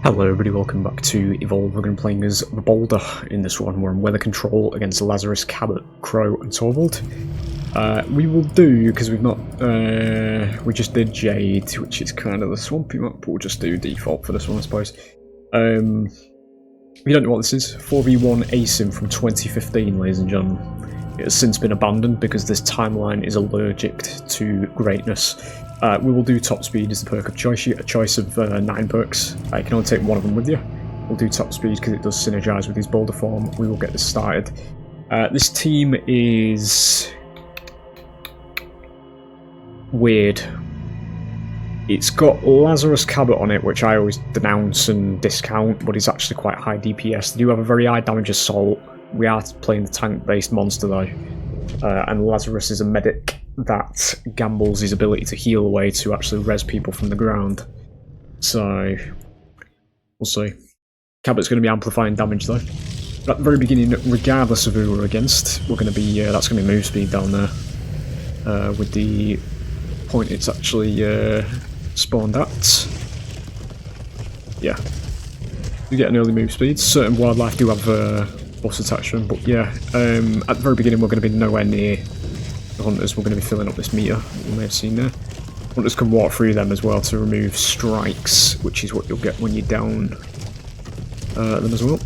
Hello everybody, welcome back to Evolve. We're going to be playing as the Boulder in this one. We're on weather control against Lazarus, Cabot, Crow and Torvald. We will do, because we've not, we just did Jade, which is kind of the swampy map, but we'll just do default for this one I suppose. If you don't know what this is, 4v1 ASIM from 2015 ladies and gentlemen. It has since been abandoned because this timeline is allergic to greatness. We will do top speed as the perk of choice. You get a choice of 9 perks. You can only take one of them with you. We'll do top speed because it does synergise with his boulder form. We will get this started. This team is weird. It's got Lazarus Cabot on it, which I always denounce and discount, but it's actually quite high DPS. They do have a very high damage assault. We are playing the tank-based monster though, and Lazarus is a medic that gambles his ability to heal away to actually res people from the ground. So, we'll see. Cabot's going to be amplifying damage though. But at the very beginning, regardless of who we're against, we're going to be, that's going to be move speed down there. With the point it's actually spawned at. Yeah. You get an early move speed. Certain wildlife do have boss attachment, but yeah, at the very beginning we're going to be nowhere near the hunters. We're going to be filling up this meter, you may have seen there. Hunters can walk through them as well to remove strikes, which is what you'll get when you down them as well.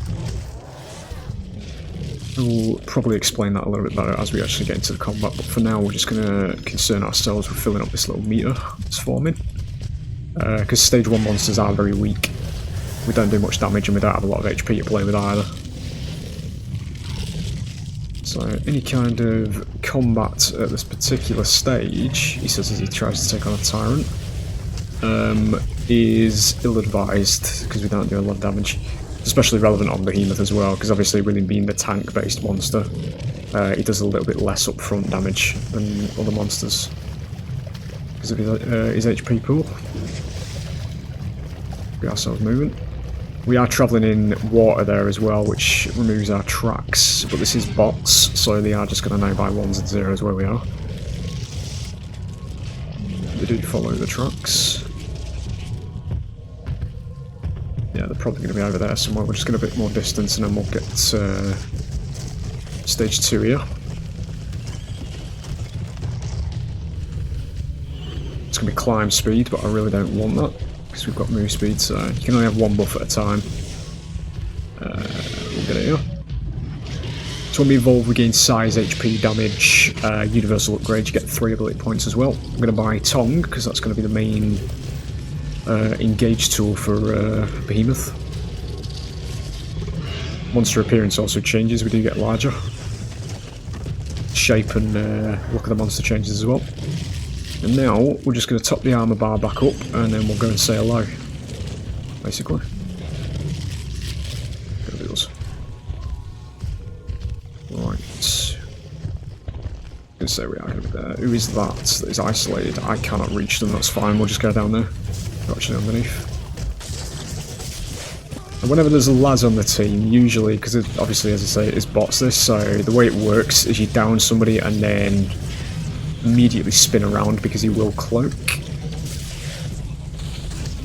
We'll probably explain that a little bit better as we actually get into the combat, but for now we're just going to concern ourselves with filling up this little meter that's forming. Because stage 1 monsters are very weak. We don't do much damage and we don't have a lot of HP to play with either. So any kind of combat at this particular stage, he says as he tries to take on a tyrant, is ill-advised because we don't do a lot of damage. It's especially relevant on Behemoth as well, because obviously with him being the tank-based monster, he does a little bit less upfront damage than other monsters because of his HP pool. Get ourselves moving. We are travelling in water there as well, which removes our tracks, but this is bots, so they are just going to know by 1s and 0s where we are. They do follow the tracks. Yeah, they're probably going to be over there somewhere. We'll just get a bit more distance and then we'll get stage 2 here. It's going to be climb speed, but I really don't want that. Because we've got move speed, so you can only have one buff at a time. We'll get it here. So when we evolve, we gain size, HP, damage, universal upgrade. You get 3 ability points as well. I'm going to buy Tongue because that's going to be the main engage tool for Behemoth. Monster appearance also changes. We do get larger. Shape and look of the monster changes as well. And now, we're just going to top the armor bar back up, and then we'll go and say hello, basically. There it is. Right. I'm going to say we are going to be there. Who is that that is isolated? I cannot reach them, that's fine, we'll just go down there. They're actually underneath. And whenever there's a Laz on the team, usually, because obviously, as I say, it is bots this, so the way it works is you down somebody and then immediately spin around because he will cloak.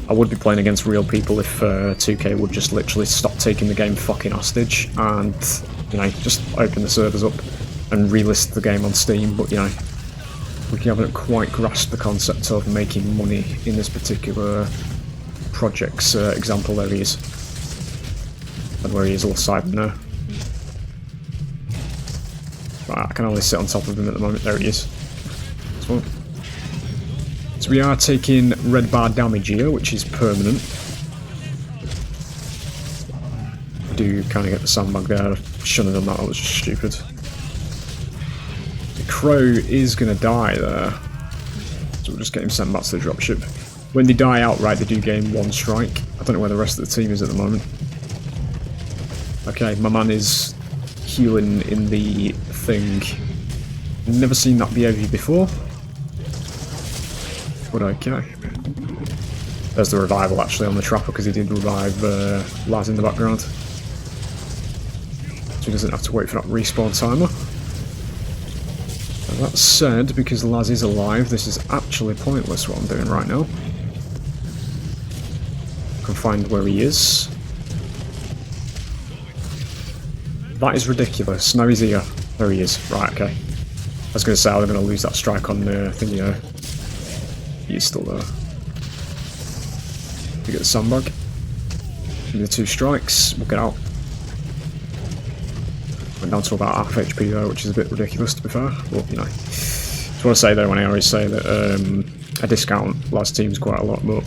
I would be playing against real people if 2K would just literally stop taking the game fucking hostage and, you know, just open the servers up and relist the game on Steam, but, you know, we haven't quite grasped the concept of making money in this particular project's example. There he is. And where he is, a little side there. Right, I can only sit on top of him at the moment. There he is. So we are taking red bar damage here, which is permanent. I do kind of get the sandbag there. Shouldn't have done that was just stupid. The crow is going to die there. So we'll just get him sent back to the dropship. When they die outright, they do gain 1 strike. I don't know where the rest of the team is at the moment. Okay, my man is healing in the thing. Never seen that behaviour before. But okay. There's the revival actually on the trapper because he did revive Laz in the background. So he doesn't have to wait for that respawn timer. And that said, because Laz is alive, this is actually pointless what I'm doing right now. I can find where he is. That is ridiculous. Now he's here. There he is. Right, okay. I was going to say I was going to lose that strike on the thingy there. He's still there. We get the sandbag. Give me the 2 strikes. We'll get out. Went down to about half HP there, which is a bit ridiculous to be fair. But, you know. Just want to say though, when I always say that I discount last teams quite a lot, but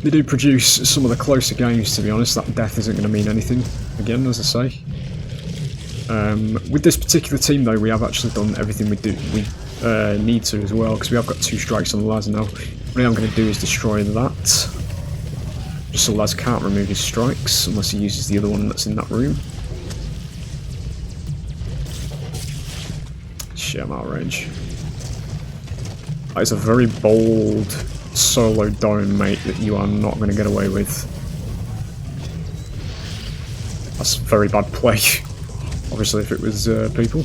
they do produce some of the closer games, to be honest. That death isn't going to mean anything, again, as I say. With this particular team, though, we have actually done everything we need to as well, because we have got 2 strikes on the Laz now. What I'm going to do is destroy that, just so Laz can't remove his strikes, unless he uses the other one that's in that room. Shit, I'm out of range. That is a very bold solo dome, mate, that you are not going to get away with. That's very bad play. Obviously, if it was people.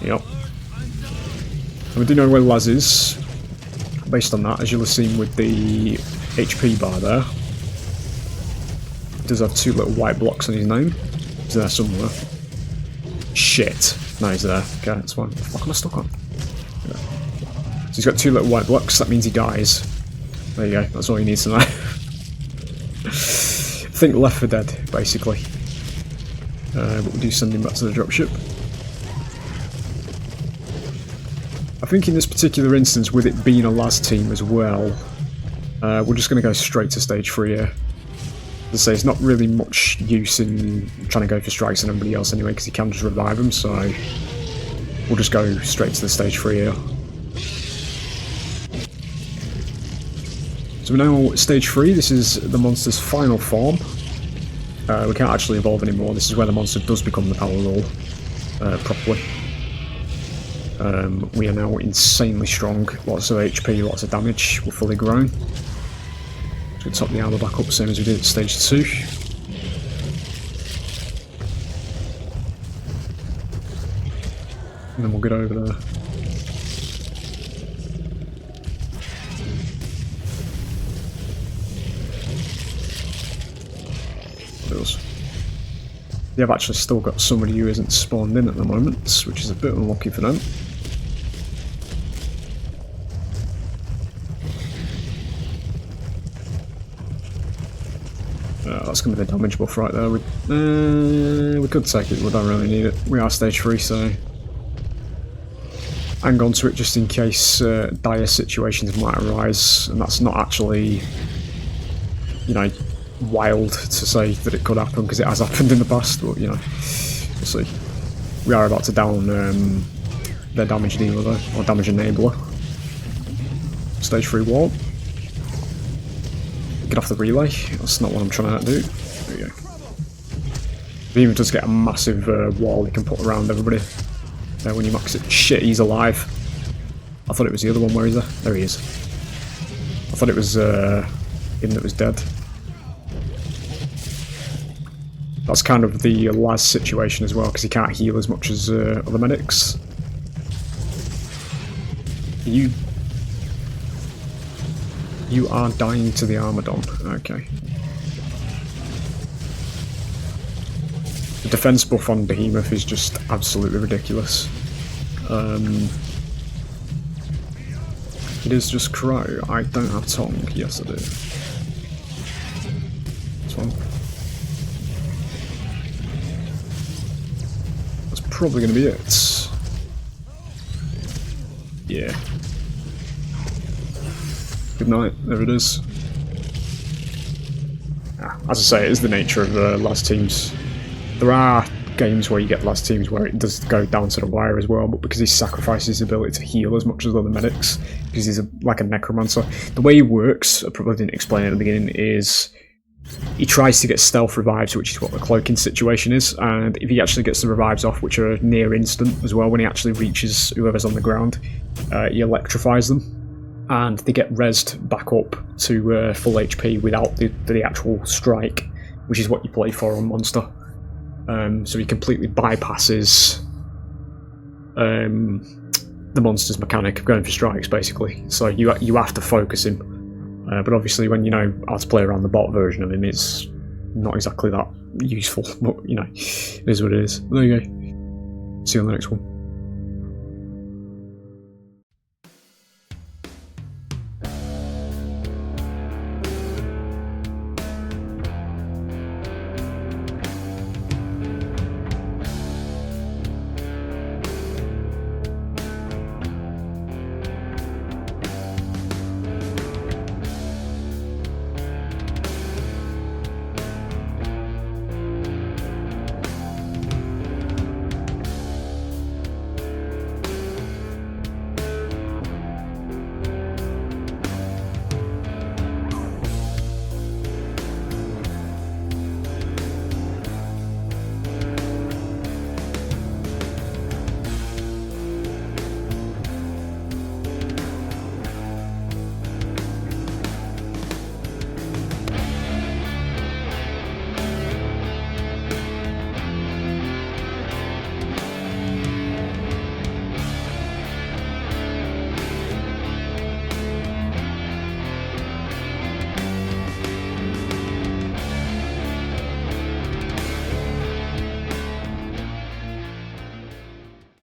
Yep. And we do know where Laz is, based on that, as you'll have seen with the HP bar there. He does have 2 little white blocks on his name. He's there somewhere. Shit. No, he's there. Okay, that's fine. What the fuck am I stuck on? Yeah. So he's got 2 little white blocks, that means he dies. There you go, that's all you need to know. Think Left 4 Dead, basically. But we do send him back to the dropship. I think in this particular instance, with it being a Laz team as well, we're just going to go straight to stage 3 here. As I say, it's not really much use in trying to go for strikes on everybody else anyway, because he can just revive them, so we'll just go straight to the stage 3 here. So we're now at stage 3, this is the monster's final form. We can't actually evolve anymore, this is where the monster does become the power role properly. We are now insanely strong, lots of HP, lots of damage, we're fully grown. Just gonna top the armor back up, same as we did at stage 2. And then we'll get over there. They have actually still got somebody who isn't spawned in at the moment, which is a bit unlucky for them. That's going to be the damage buff right there. We could take it, we don't really need it. We are stage 3, so hang on to it just in case dire situations might arise, and that's not actually, you know, wild to say that it could happen, because it has happened in the past, but you know, we'll see. We are about to down their damage dealer though, or damage enabler. Stage 3 wall. Get off the relay, that's not what I'm trying to do. There we go. Behemoth does get a massive wall he can put around everybody when you max it. Shit, he's alive. I thought it was the other one, where is he? There he is. I thought it was him that was dead. That's kind of the Laz situation as well, because he can't heal as much as other medics. You are dying to the Armadon. Okay. The defense buff on Behemoth is just absolutely ridiculous. It is just Crow. I don't have Tongue. Yes, I do. This one. That's probably going to be it. Yeah. Good night. There it is. As I say, it is the nature of Laz teams. There are games where you get Laz teams where it does go down to the wire as well, but because he sacrifices his ability to heal as much as other medics, because he's like a necromancer. The way he works, I probably didn't explain it at the beginning, is he tries to get stealth revives, which is what the cloaking situation is, and if he actually gets the revives off, which are near instant as well, when he actually reaches whoever's on the ground, he electrifies them. And they get rezzed back up to full HP without the actual strike, which is what you play for on Monster. So he completely bypasses the Monster's mechanic of going for strikes, basically. So you have to focus him But obviously when you know how to play around the bot version of him, it's not exactly that useful, but you know, it is what it is. There you go. See you on the next one.